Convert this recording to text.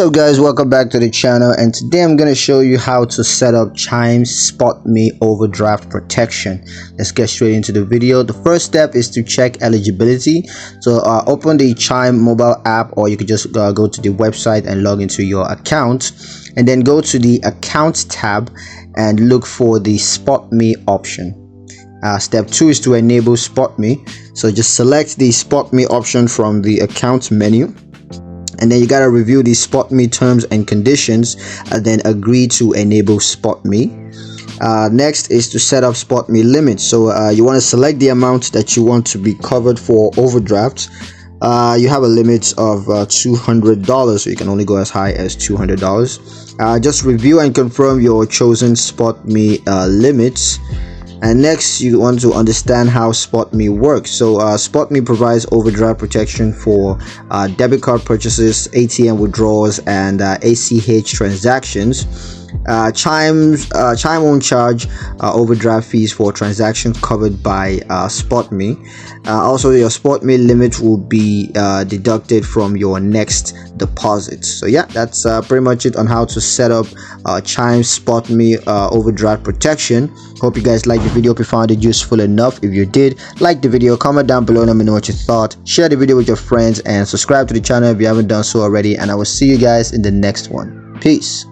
up guys, welcome back to the channel, and today I'm going to show you how to set up Chime Spotme Overdraft protection. Let's get straight into the video. The first step is to check eligibility. So open the Chime mobile app, or you could just go to the website and log into your account, and then go to the account tab and look for the Spotme option. Step 2 is to enable Spotme. So just select the Spotme option from the account menu, and then you gotta review the Spotme terms and conditions and then agree to enable Spotme. Next is to set up Spotme limits. So you want to select the amount that you want to be covered for overdraft. You have a limit of $200, so you can only go as high as $200. Just review and confirm your chosen Spotme limits. And next, you want to understand how Spotme works. So Spotme provides overdraft protection for debit card purchases, ATM withdrawals, and ACH transactions. Chime won't charge overdraft fees for transactions covered by Spotme. Also, your Spotme limit will be deducted from your next deposit. So yeah, that's pretty much it on how to set up Chime Spotme overdraft protection. Hope you guys liked the video. Hope you found it useful enough. If you did, like the video, comment down below, let me know what you thought. Share the video with your friends and subscribe to the channel if you haven't done so already, and I will see you guys in the next one. Peace.